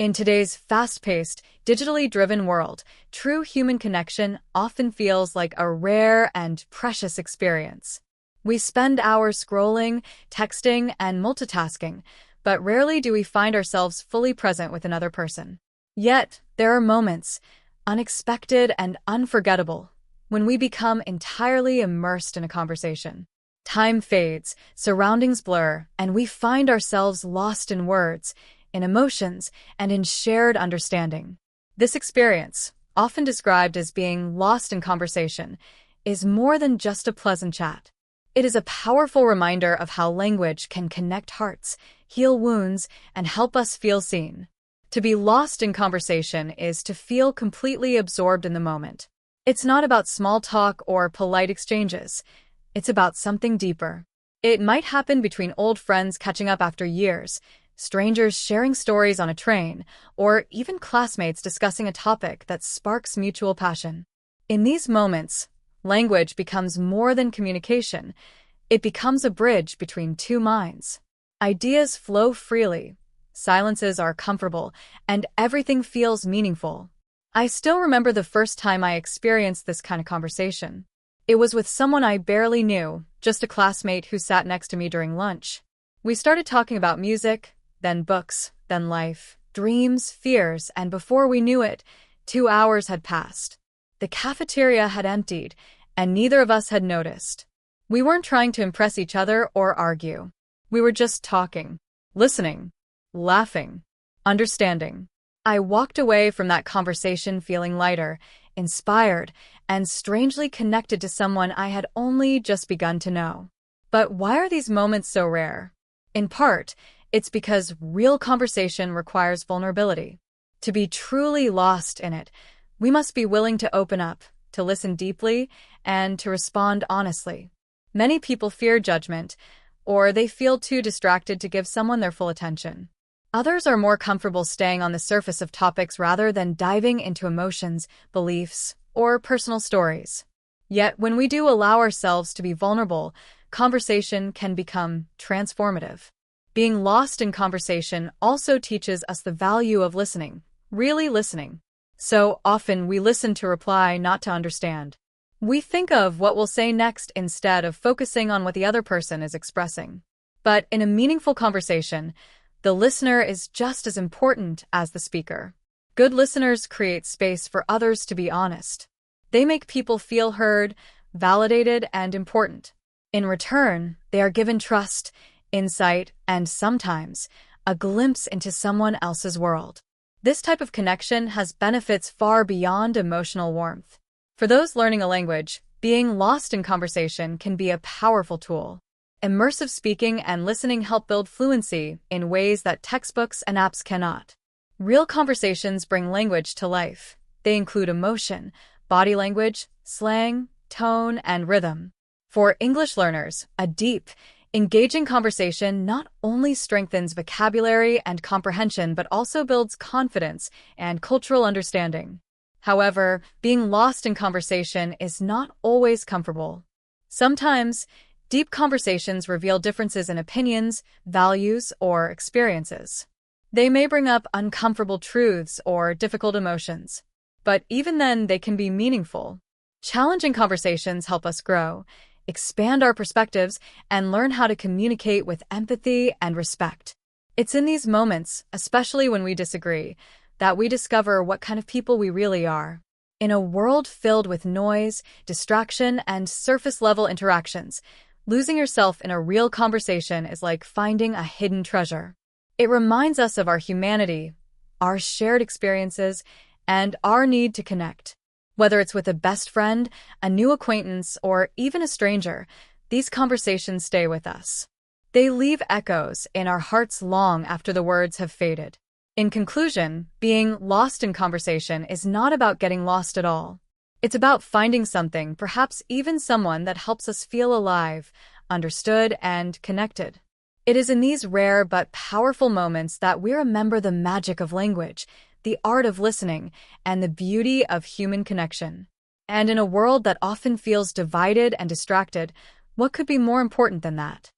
In today's fast-paced, digitally driven world, true human connection often feels like a rare and precious experience. We spend hours scrolling, texting, and multitasking, but rarely do we find ourselves fully present with another person. Yet, there are moments, unexpected and unforgettable, when we become entirely immersed in a conversation. Time fades, surroundings blur, and we find ourselves lost in words, in emotions, and in shared understanding. This experience, often described as being lost in conversation, is more than just a pleasant chat. It is a powerful reminder of how language can connect hearts, heal wounds, and help us feel seen. To be lost in conversation is to feel completely absorbed in the moment. It's not about small talk or polite exchanges. It's about something deeper. It might happen between old friends catching up after years, strangers sharing stories on a train, or even classmates discussing a topic that sparks mutual passion. In these moments, language becomes more than communication. It becomes a bridge between two minds. Ideas flow freely, silences are comfortable, and everything feels meaningful. I still remember the first time I experienced this kind of conversation. It was with someone I barely knew, just a classmate who sat next to me during lunch. We started talking about music, then books, then life, dreams, fears, and before we knew it, 2 hours had passed. The cafeteria had emptied, and neither of us had noticed. We weren't trying to impress each other or argue. We were just talking, listening, laughing, understanding. I walked away from that conversation feeling lighter, inspired, and strangely connected to someone I had only just begun to know. But why are these moments so rare? In part, it's because real conversation requires vulnerability. To be truly lost in it, we must be willing to open up, to listen deeply, and to respond honestly. Many people fear judgment, or they feel too distracted to give someone their full attention. Others are more comfortable staying on the surface of topics rather than diving into emotions, beliefs, or personal stories. Yet, when we do allow ourselves to be vulnerable, conversation can become transformative. Being lost in conversation also teaches us the value of listening, really listening. So often we listen to reply, not to understand. We think of what we'll say next instead of focusing on what the other person is expressing. But in a meaningful conversation, the listener is just as important as the speaker. Good listeners create space for others to be honest. They make people feel heard, validated, and important. In return, they are given trust, insight, and sometimes a glimpse into someone else's world. This type of connection has benefits far beyond emotional warmth. For those learning a language, being lost in conversation can be a powerful tool. Immersive speaking and listening help build fluency in ways that textbooks and apps cannot. Real conversations bring language to life. They include emotion, body language, slang, tone, and rhythm. For English learners, a deep, engaging conversation not only strengthens vocabulary and comprehension but also builds confidence and cultural understanding. However, being lost in conversation is not always comfortable. Sometimes, deep conversations reveal differences in opinions, values, or experiences. They may bring up uncomfortable truths or difficult emotions, but even then they can be meaningful. Challenging conversations help us grow, expand our perspectives, and learn how to communicate with empathy and respect. It's in these moments, especially when we disagree, that we discover what kind of people we really are. In a world filled with noise, distraction, and surface-level interactions, losing yourself in a real conversation is like finding a hidden treasure. It reminds us of our humanity, our shared experiences, and our need to connect. Whether it's with a best friend, a new acquaintance, or even a stranger, these conversations stay with us. They leave echoes in our hearts long after the words have faded. In conclusion, being lost in conversation is not about getting lost at all. It's about finding something, perhaps even someone, that helps us feel alive, understood, and connected. It is in these rare but powerful moments that we remember the magic of language, the art of listening, and the beauty of human connection. And in a world that often feels divided and distracted, what could be more important than that?